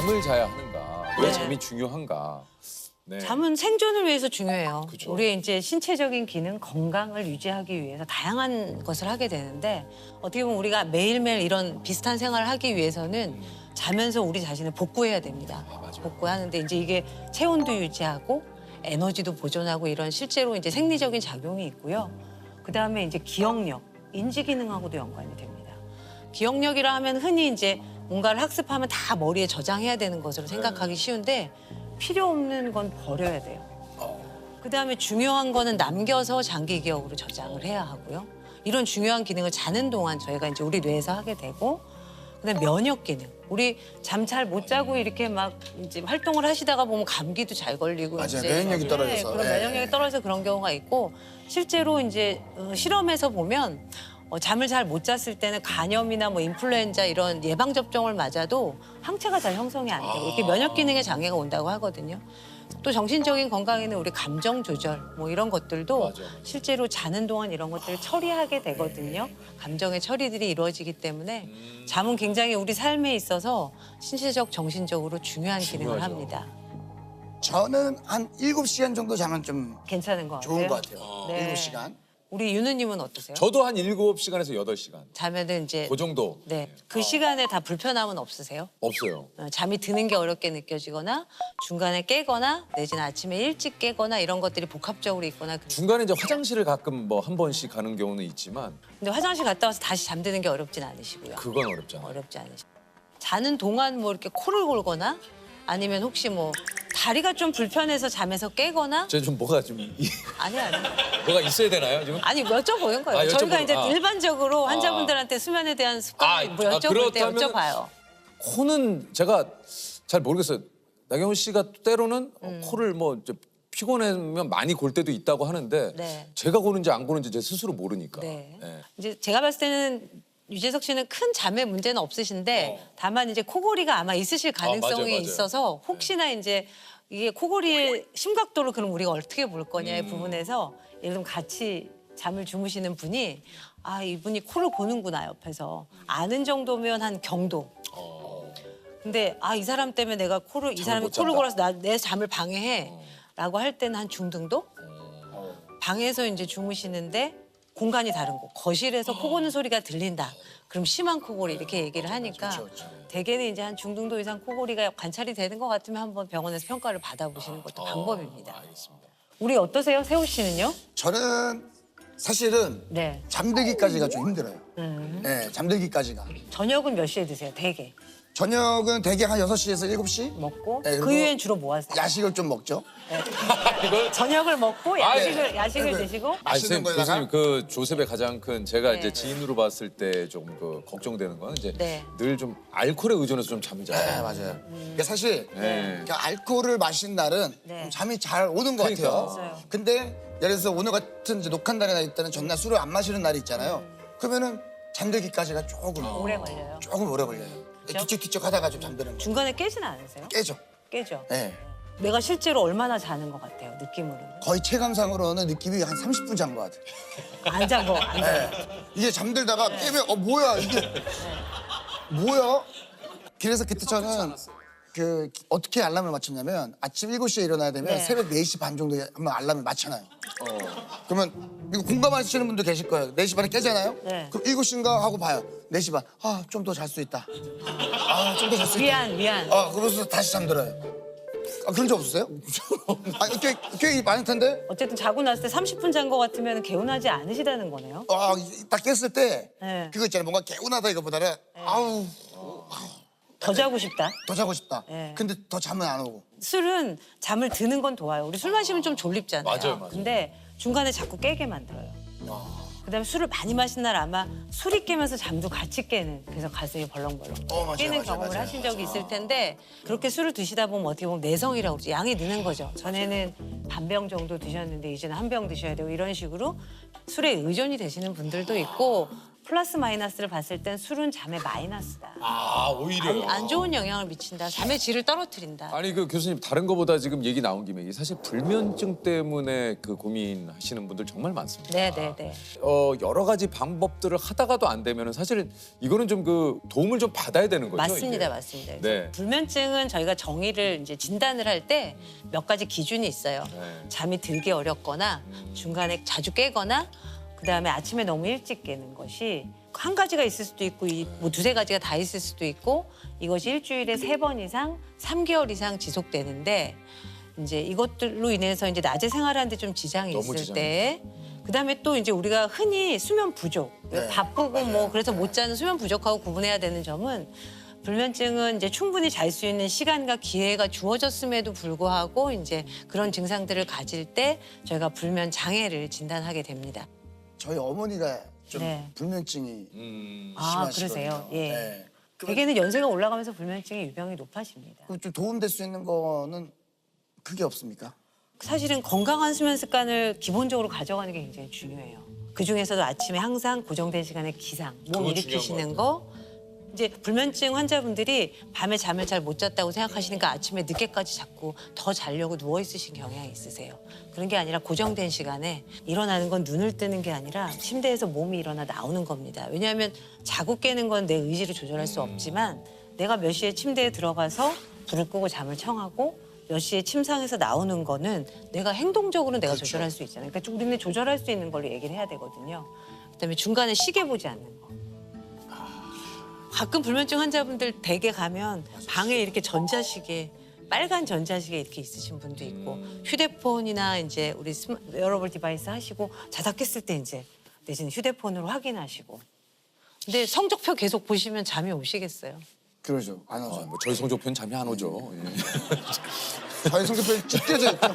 잠을 자야 하는가? 왜 잠이 중요한가? 네. 잠은 생존을 위해서 중요해요. 그쵸. 우리의 이제 신체적인 기능, 건강을 유지하기 위해서 다양한 것을 하게 되는데 어떻게 보면 우리가 매일매일 이런 비슷한 생활을 하기 위해서는 자면서 우리 자신을 복구해야 됩니다. 복구하는데 이제 이게 체온도 유지하고 에너지도 보존하고 이런 실제로 이제 생리적인 작용이 있고요. 그다음에 이제 기억력, 인지 기능하고도 연관이 됩니다. 기억력이라 하면 흔히 이제 뭔가를 학습하면 다 머리에 저장해야 되는 것으로 생각하기 쉬운데 필요 없는 건 버려야 돼요. 그다음에 중요한 거는 남겨서 장기 기억으로 저장을 해야 하고요. 이런 중요한 기능을 자는 동안 저희가 이제 우리 뇌에서 하게 되고 그다음에 면역 기능. 우리 잠 잘 못 자고 이렇게 막 이제 활동을 하시다가 보면 감기도 잘 걸리고 맞아요. 이제 면역력이 떨어져서. 그런 예. 면역력이 떨어져서 그런 경우가 있고 실제로 이제 실험에서 보면 잠을 잘 못 잤을 때는 간염이나 뭐 인플루엔자 이런 예방 접종을 맞아도 항체가 잘 형성이 안 되고 이렇게 면역 기능에 장애가 온다고 하거든요. 또 정신적인 건강에는 우리 감정 조절 뭐 이런 것들도 맞아. 실제로 자는 동안 이런 것들을 처리하게 되거든요. 감정의 처리들이 이루어지기 때문에 잠은 굉장히 우리 삶에 있어서 신체적, 정신적으로 중요한 기능을 중요하죠. 합니다. 저는 한 7시간 정도 자면 좀 괜찮은 것 같아요. 좋은 것 같아요. 네. 7시간. 우리 유느님은 어떠세요? 저도 한 7시간에서 8시간. 자면은 이제 그 정도. 네. 그 시간에 다 불편함은 없으세요? 없어요. 잠이 드는 게 어렵게 느껴지거나 중간에 깨거나 내지는 아침에 일찍 깨거나 이런 것들이 복합적으로 있거나 중간에 이제 화장실을 가끔 뭐 한 번씩 가는 경우는 있지만 근데 화장실 갔다 와서 다시 잠드는 게 어렵진 않으시고요. 그건 어렵잖아요. 어렵지 않으시고 자는 동안 뭐 이렇게 코를 골거나 아니면 혹시 뭐 다리가 좀 불편해서 잠에서 깨거나 제가 좀 뭐가 좀 아니 뭐가 있어야 되나요 지금? 아니 여쭤보는 거예요. 아, 저희가 여쭤보는- 이제 아. 일반적으로 환자분들한테 수면에 대한 습관 뭐 여쭤볼 때 그렇다면은 여쭤봐요. 코는 제가 잘 모르겠어요. 나경원 씨가 때로는 코를 뭐 이제 피곤하면 많이 골 때도 있다고 하는데 네. 제가 고는지 안 고는지 제 스스로 모르니까. 네. 예. 이제 제가 봤을 때는 유재석 씨는 큰 잠의 문제는 없으신데 다만 이제 코골이가 아마 있으실 가능성이 맞아요, 맞아요. 있어서 혹시나 이제 이게 코골이의 심각도를 그럼 우리가 어떻게 볼 거냐의 부분에서 예를 들면 같이 잠을 주무시는 분이 아 이분이 코를 고는구나 옆에서 아는 정도면 한 경도. 근데 아 이 사람 때문에 내가 이 사람이 못 코를 잔다. 골아서 내 잠을 방해해라고 할 때는 한 중등도? 방에서 이제 주무시는데 공간이 다른 곳, 거실에서 코 고는 소리가 들린다. 그럼 심한 코골이 이렇게 얘기를 하니까 대개는 이제 한 중등도 이상 코골이가 관찰이 되는 것 같으면 한번 병원에서 평가를 받아보시는 것도 방법입니다. 알겠습니다. 우리 어떠세요, 세호 씨는요? 저는 사실은 네. 잠들기까지가 좀 힘들어요. 네, 잠들기까지가. 저녁은 몇 시에 드세요, 대개? 저녁은 대개 한 6시에서 7시? 먹고 네, 그 그리고 이후엔 주로 뭐 하세요? 야식을 좀 먹죠. 이걸 저녁을 먹고 야식을 네. 드시고 아니, 맛있는 선생님, 거에다가? 교수님 그 조셉의 가장 큰 제가 네. 이제 지인으로 봤을 때 좀 그 걱정되는 거는 이제 네. 늘 좀 알코올에 의존해서 좀 잠을 자요. 네, 맞아요. 그러니까 사실 네. 그러니까 알코올을 마신 날은 네. 좀 잠이 잘 오는 것 그러니까. 같아요. 맞아요. 근데 예를 들어서 오늘 같은 이제 녹한 날이나 있다는 전날 술을 안 마시는 날이 있잖아요. 그러면은 잠들기까지가 조금 오래 걸려요. 조금 오래 걸려요. 뒤척뒤척 하다가 좀 잠드는 거. 중간에 깨지는 않으세요? 깨죠. 깨죠. 네. 내가 실제로 얼마나 자는 것 같아요, 느낌으로는? 거의 체감상으로는 느낌이 한 30분 잔 것 같아요. 안 잔 거, 안 잔 거. 네. 이게 잠들다가 깨면 뭐야 이게 뭐야? 그래서 그때 저는 그 어떻게 알람을 맞췄냐면 아침 7시에 일어나야 되면 네. 새벽 4시 반 정도에 한번 알람을 맞춰놔요. 그러면 이거 공감하시는 분도 계실 거예요. 4시 반에 깨잖아요? 네. 그럼 7시인가 하고 봐요. 4시 반. 아, 좀 더 잘 수 있다. 아, 좀 더 잘 수 있다. 미안. 그러면서 다시 잠들어요. 아, 그런 적 없으세요? 아니, 꽤 많을 텐데. 어쨌든 자고 났을 때 30분 잔 거 같으면 개운하지 않으시다는 거네요. 딱 깼을 때 네. 그거 있잖아요. 뭔가 개운하다 이거보다는 아우 더 자고 싶다. 더 자고 싶다. 네. 근데 더 잠은 안 오고. 술은 잠을 드는 건 도와요. 우리 술 마시면 좀 졸립잖아요. 맞아요. 근데 중간에 자꾸 깨게 만들어요. 그다음에 술을 많이 마신 날 아마 술이 깨면서 잠도 같이 깨는 그래서 가슴이 벌렁벌렁 맞아요, 깨는 맞아요, 경험을 맞아요. 하신 적이 있을 텐데 그렇게 술을 드시다 보면 어떻게 보면 내성이라고 그러죠. 양이 느는 거죠. 전에는 반병 정도 드셨는데 이제는 한 병 드셔야 되고 이런 식으로 술에 의존이 되시는 분들도 있고 플러스 마이너스를 봤을 땐 술은 잠에 마이너스다. 아 오히려. 안 좋은 영향을 미친다. 잠의 질을 떨어뜨린다. 아니 그 교수님 다른 거보다 지금 얘기 나온 김에 이게 사실 불면증 때문에 그 고민하시는 분들 정말 많습니다. 네네네. 여러 가지 방법들을 하다가도 안 되면은 사실은 이거는 좀 그 도움을 좀 받아야 되는 거죠. 맞습니다, 이게. 맞습니다. 네. 불면증은 저희가 정의를 이제 진단을 할 때 몇 가지 기준이 있어요. 네. 잠이 들기 어렵거나 중간에 자주 깨거나 그다음에 아침에 너무 일찍 깨는 것이 한 가지가 있을 수도 있고 뭐 두세 가지가 다 있을 수도 있고 이것이 일주일에 3번 이상 3개월 이상 지속되는데 이제 이것들로 인해서 이제 낮에 생활하는데 좀 지장이 너무 있을 지장이 때 그다음에 또 이제 우리가 흔히 수면 부족 네. 바쁘고 뭐 그래서 못 자는 수면 부족하고 구분해야 되는 점은 불면증은 이제 충분히 잘 수 있는 시간과 기회가 주어졌음에도 불구하고 이제 그런 증상들을 가질 때 저희가 불면 장애를 진단하게 됩니다. 저희 어머니가 좀 네. 불면증이 아, 심하시거든요. 그러세요? 예. 네. 대개는 연세가 올라가면서 불면증의 유병이 높아집니다. 그럼 좀 도움될 수 있는 거는 크게 없습니까? 사실은 건강한 수면 습관을 기본적으로 가져가는 게 굉장히 중요해요. 그 중에서도 아침에 항상 고정된 시간에 기상, 몸 그거 일으키시는 거. 이제 불면증 환자분들이 밤에 잠을 잘 못 잤다고 생각하시니까 아침에 늦게까지 자꾸 더 자려고 누워 있으신 경향이 있으세요. 그런 게 아니라 고정된 시간에 일어나는 건 눈을 뜨는 게 아니라 침대에서 몸이 일어나 나오는 겁니다. 왜냐하면 자고 깨는 건 내 의지로 조절할 수 없지만 내가 몇 시에 침대에 들어가서 불을 끄고 잠을 청하고 몇 시에 침상에서 나오는 거는 내가 행동적으로 내가 조절할 수 있잖아요. 그러니까 우리는 조절할 수 있는 걸로 얘기를 해야 되거든요. 그다음에 중간에 시계 보지 않는 거. 가끔 불면증 환자분들 댁에 가면 방에 이렇게 전자시계, 빨간 전자시계 이렇게 있으신 분도 있고 휴대폰이나 이제 우리 웨어러블 디바이스 하시고 자다 깼을 때 이제 내지는 휴대폰으로 확인하시고. 근데 성적표 계속 보시면 잠이 오시겠어요? 그러죠. 안 오죠. 뭐 저희 성적표는 잠이 안 오죠. 저희 성격표 쭉 떼져 있죠.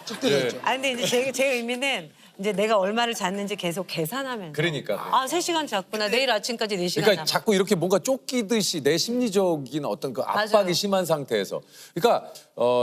쭉 떼져 예. 있죠. 아 근데 이제 제 의미는 이제 내가 얼마를 잤는지 계속 계산하면서 그러니까. 아 3시간 잤구나. 내일 아침까지 4시간 그러니까 남았 자꾸 이렇게 뭔가 쫓기듯이 내 심리적인 어떤 그 압박이 맞아요. 심한 상태에서 그러니까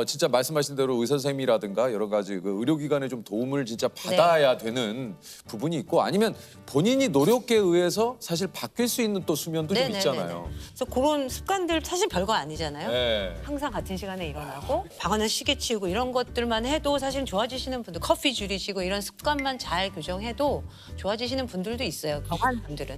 진짜 말씀하신 대로 의사 선생님이라든가 여러 가지 그 의료기관의 좀 도움을 진짜 받아야 되는 부분이 있고 아니면 본인이 노력에 의해서 사실 바뀔 수 있는 또 수면도 좀 네네네네. 있잖아요. 그래서 그런 습관들 사실 별거 아니잖아요. 네. 항상 같은 시간에 일어나고 방 안에 시계 치우고 이런 것들만 해도 사실 좋아지시는 분들 커피 줄이시고 이런 습관만 잘 교정해도 좋아지시는 분들도 있어요. 강한 분들은.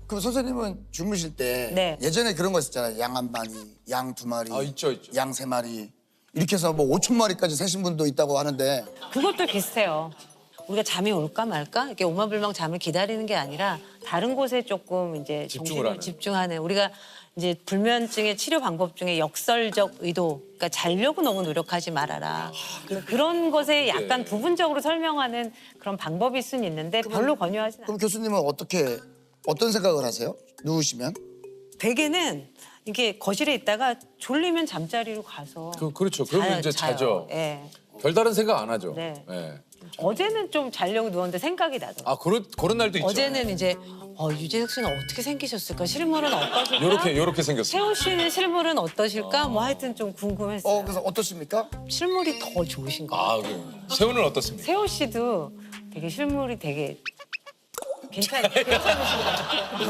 그럼 선생님은 주무실 때 네. 예전에 그런 거 있었잖아요. 양 한 마리, 양 2마리, 아, 있죠, 있죠. 양 3마리 이렇게 해서 뭐 5천 마리까지 세신 분도 있다고 하는데 그것도 비슷해요. 우리가 잠이 올까 말까 이렇게 오마불망 잠을 기다리는 게 아니라 다른 곳에 조금 이제 집중을 정신을 하는. 집중하는 우리가 이제 불면증의 치료 방법 중에 역설적 의도, 그러니까 자려고 너무 노력하지 말아라. 그런 것에 약간 부분적으로 설명하는 그런 방법일 수는 있는데 별로 권유하지는 않아요. 그럼 교수님은 어떤 생각을 하세요? 누우시면? 대개는 이게 거실에 있다가 졸리면 잠자리로 가서 그렇죠. 그러면 이제 자요. 자죠. 예. 별다른 생각 안 하죠. 네. 예. 어제는 좀 자려고 누웠는데 생각이 나더라고요. 아 그런 날도 있죠. 어제는 이제 유재석 씨는 어떻게 생기셨을까? 실물은 어떠실까? 요렇게 생겼어요. 세호 씨는 실물은 어떠실까? 뭐 하여튼 좀 궁금했어요. 그래서 어떠십니까? 실물이 더 좋으신 것 같아요. 아 그래요. 세훈은 어떻습니까? 세호 씨도 되게 실물이 되게 괜찮으신 것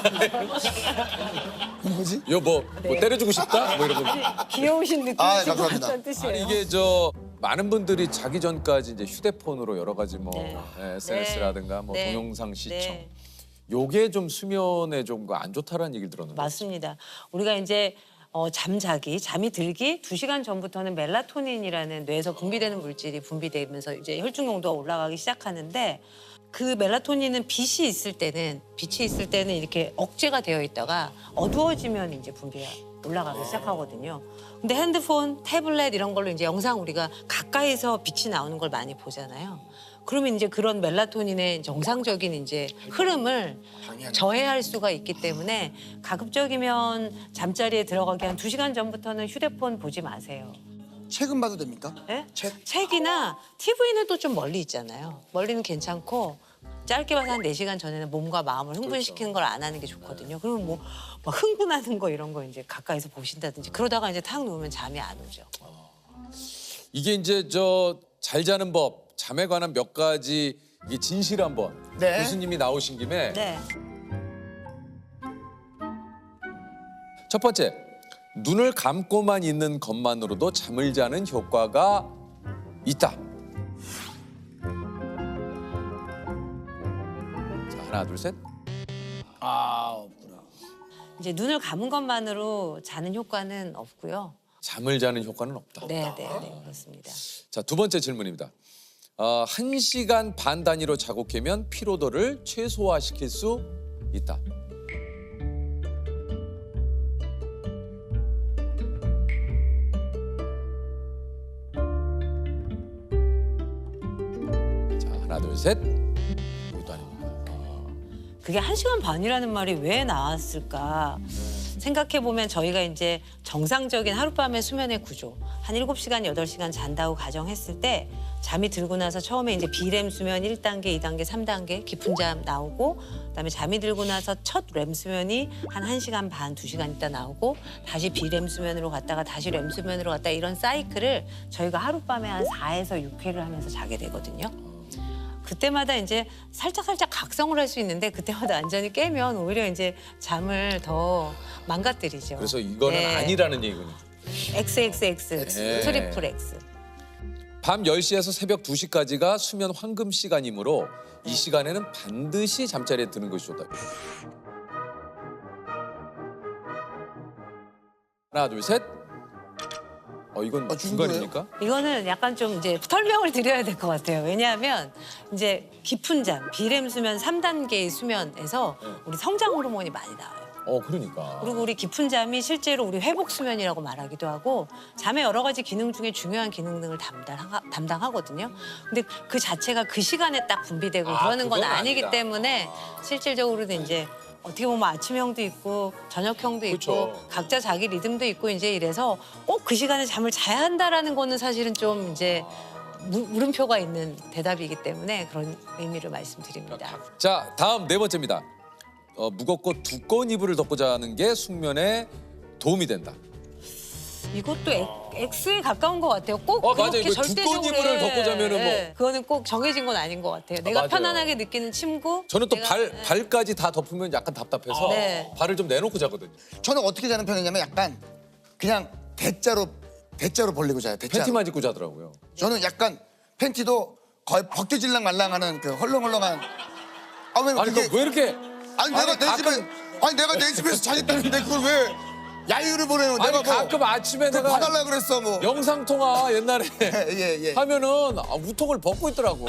같아요. 뭐지? 이거 뭐 때려주고 싶다? 뭐 이런 거. 귀여우신 느낌이신 아, 것 감사합니다. 같다는 뜻이에요. 아니 이게 저 많은 분들이 자기 전까지 이제 휴대폰으로 여러 가지 뭐 네. SNS라든가 뭐 네. 동영상 시청 네. 요게 좀 수면에 좀 안 좋다라는 얘기를 들었는데. 맞습니다. 우리가 이제 잠이 들기 2시간 전부터는 멜라토닌이라는 뇌에서 분비되는 물질이 분비되면서 이제 혈중 농도가 올라가기 시작하는데 그 멜라토닌은 빛이 있을 때는 이렇게 억제가 되어 있다가 어두워지면 이제 분비가 올라가기 시작하거든요. 근데 핸드폰, 태블릿 이런 걸로 이제 영상 우리가 가까이서 빛이 나오는 걸 많이 보잖아요. 그러면 이제 그런 멜라토닌의 정상적인 이제 흐름을 저해할 수가 있기 때문에 가급적이면 잠자리에 들어가기 한 2시간 전부터는 휴대폰 보지 마세요. 책은 봐도 됩니까? 네? 책? 책이나 TV는 또 좀 멀리 있잖아요. 멀리는 괜찮고 짧게 봐서 한 4시간 전에는 몸과 마음을 흥분시키는 걸 안 하는 게 좋거든요. 그러면 뭐 막 흥분하는 거 이런 거 이제 가까이서 보신다든지 그러다가 이제 탁 누우면 잠이 안 오죠. 이게 이제 저 잘 자는 법, 잠에 관한 몇 가지 이게 진실 한번 네. 교수님이 나오신 김에 네. 첫 번째, 눈을 감고만 있는 것만으로도 잠을 자는 효과가 있다. 자, 하나, 둘, 셋. 아, 없구나. 이제 눈을 감은 것만으로 자는 효과는 없고요. 잠을 자는 효과는 없다. 네, 그렇습니다. 자, 두 번째 질문입니다. 1시간 반 단위로 자고 깨면 피로도를 최소화시킬 수 있다. 자, 하나, 둘, 셋. 이것도 아닙니다. 그게 1시간 반이라는 말이 왜 나왔을까? 생각해보면 저희가 이제 정상적인 하룻밤의 수면의 구조, 한 7시간, 8시간 잔다고 가정했을 때 잠이 들고 나서 처음에 이제 비렘 수면 1단계, 2단계, 3단계 깊은 잠 나오고 그다음에 잠이 들고 나서 첫 렘 수면이 한 1시간 반, 2시간 있다 나오고 다시 비렘 수면으로 갔다가 다시 렘 수면으로 갔다 이런 사이클을 저희가 하룻밤에 한 4에서 6회를 하면서 자게 되거든요. 그때마다 이제 살짝 각성을 할 수 있는데 그때마다 완전히 깨면 오히려 이제 잠을 더 망가뜨리죠. 그래서 이거는 네. 아니라는 얘기군요. XXX, 네. 트리플 X. 밤 10시에서 새벽 2시까지가 수면 황금 시간이므로 이 시간에는 반드시 잠자리에 드는 것이 좋다. 하나, 둘, 셋. 이건 중간입니까? 이거는 약간 좀 이제 설명을 드려야 될 것 같아요. 왜냐하면 이제 깊은 잠, 비렘 수면 3단계의 수면에서 우리 성장 호르몬이 많이 나와요. 그러니까. 그리고 우리 깊은 잠이 실제로 우리 회복 수면이라고 말하기도 하고 잠의 여러 가지 기능 중에 중요한 기능 등을 담당하거든요. 근데 그 자체가 그 시간에 딱 분비되고 그러는 건 그건 아니기 아니다. 때문에 실질적으로는 이제 어떻게 보면 아침형도 있고 저녁형도 있고 그쵸. 각자 자기 리듬도 있고 이제 이래서 꼭 그 시간에 잠을 자야 한다라는 거는 사실은 좀 이제 물음표가 있는 대답이기 때문에 그런 의미를 말씀드립니다. 자, 다음 네 번째입니다. 무겁고 두꺼운 이불을 덮고 자는 게 숙면에 도움이 된다. 이것도 X에 가까운 것 같아요. 꼭 맞아요. 그렇게 이거 절대적으로 두꺼운 이불을 덮고 자면은 뭐. 그거는 꼭 정해진 건 아닌 것 같아요. 내가 맞아요. 편안하게 느끼는 침구. 저는 또 내가- 발까지 다 덮으면 약간 답답해서 네. 발을 좀 내놓고 자거든요. 저는 어떻게 자는 편이냐면 약간 그냥 대자로 벌리고 자요. 대자로. 팬티만 입고 자더라고요. 저는 약간 팬티도 거의 벗겨질랑 말랑하는 그 헐렁헐렁한. 왜 아니, 그게? 왜 이렇게 내가 내 집에서 자겠다는데 그걸 왜 야유를 보내요? 아니, 내가 가끔 아침에 그거 내가 봐달라 그랬어 뭐. 영상 통화 옛날에 예. 하면은 우통을 벗고 있더라고.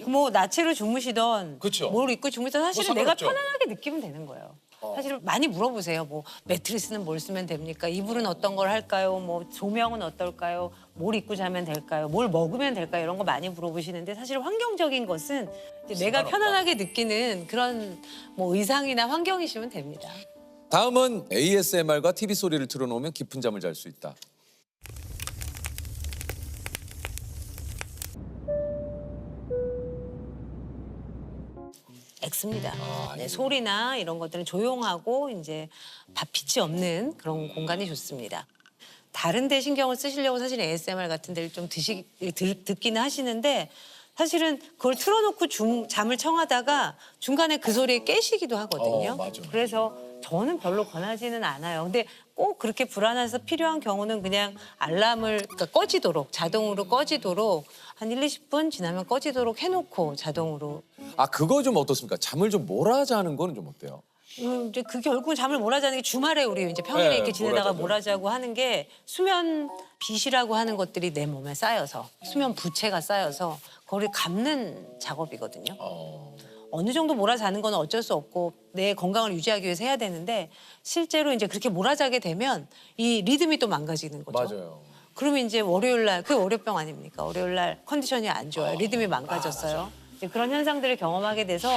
뭐 나체로 주무시던 그쵸. 뭘 입고 주무시던 사실은 뭐 내가 상관없죠. 편안하게 느끼면 되는 거예요. 사실 많이 물어보세요. 뭐 매트리스는 뭘 쓰면 됩니까? 이불은 어떤 걸 할까요? 뭐 조명은 어떨까요? 뭘 입고 자면 될까요? 뭘 먹으면 될까요? 이런 거 많이 물어보시는데 사실 환경적인 것은 이제 내가 편안하게 느끼는 그런 뭐 의상이나 환경이시면 됩니다. 다음은 ASMR과 TV 소리를 틀어놓으면 깊은 잠을 잘 수 있다. X입니다. 네, 소리나 이런 것들은 조용하고 이제 빛이 없는 그런 공간이 좋습니다. 다른 데 신경을 쓰시려고 사실 ASMR 같은 데를 좀 듣기는 하시는데 사실은 그걸 틀어놓고 잠을 청하다가 중간에 그 소리에 깨시기도 하거든요. 맞아. 그래서 저는 별로 권하지는 않아요. 근데 꼭 그렇게 불안해서 필요한 경우는 그냥 알람을 그러니까 꺼지도록 자동으로 꺼지도록 한 1, 20분 지나면 꺼지도록 해놓고 자동으로 그거 좀 어떻습니까? 잠을 좀 몰아자는 거는 좀 어때요? 이제 그 결국은 잠을 몰아자는 게 주말에 우리 이제 평일에 네, 이렇게 지내다가 몰아자죠. 몰아자고 하는 게 수면 빛이라고 하는 것들이 내 몸에 쌓여서 수면 부채가 쌓여서 그걸 감는 작업이거든요. 어느 정도 몰아자는 건 어쩔 수 없고 내 건강을 유지하기 위해서 해야 되는데 실제로 이제 그렇게 몰아자게 되면 이 리듬이 또 망가지는 거죠. 맞아요. 그러면 이제 월요일 날 그게 월요병 아닙니까? 월요일 날 컨디션이 안 좋아요. 리듬이 망가졌어요. 이제 그런 현상들을 경험하게 돼서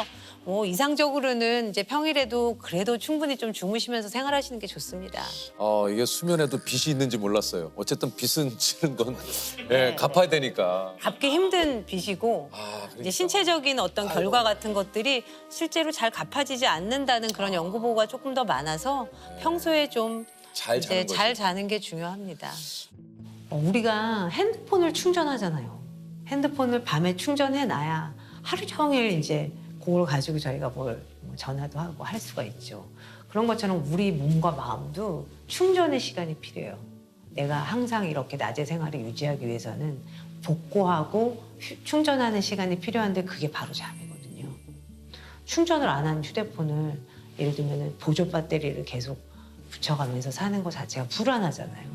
뭐 이상적으로는 이제 평일에도 그래도 충분히 좀 주무시면서 생활하시는 게 좋습니다. 이게 수면에도 빚이 있는지 몰랐어요. 어쨌든 빚은 치는 건 갚아야 되니까. 갚기 힘든 빚이고 그러니까. 이제 신체적인 어떤 결과 같은 것들이 실제로 잘 갚아지지 않는다는 그런 연구 보고가 조금 더 많아서 평소에 좀 잘 자는 이제 잘 거죠. 자는 게 중요합니다. 우리가 핸드폰을 충전하잖아요. 핸드폰을 밤에 충전해 놔야 하루 종일 이제 그걸 가지고 저희가 뭘 전화도 하고 할 수가 있죠. 그런 것처럼 우리 몸과 마음도 충전의 시간이 필요해요. 내가 항상 이렇게 낮의 생활을 유지하기 위해서는 복구하고 충전하는 시간이 필요한데 그게 바로 잠이거든요. 충전을 안 한 휴대폰을 예를 들면 보조 배터리를 계속 붙여가면서 사는 것 자체가 불안하잖아요.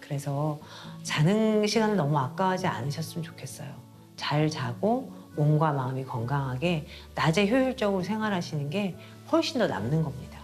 그래서 자는 시간을 너무 아까워하지 않으셨으면 좋겠어요. 잘 자고 몸과 마음이 건강하게 낮에 효율적으로 생활하시는 게 훨씬 더 남는 겁니다.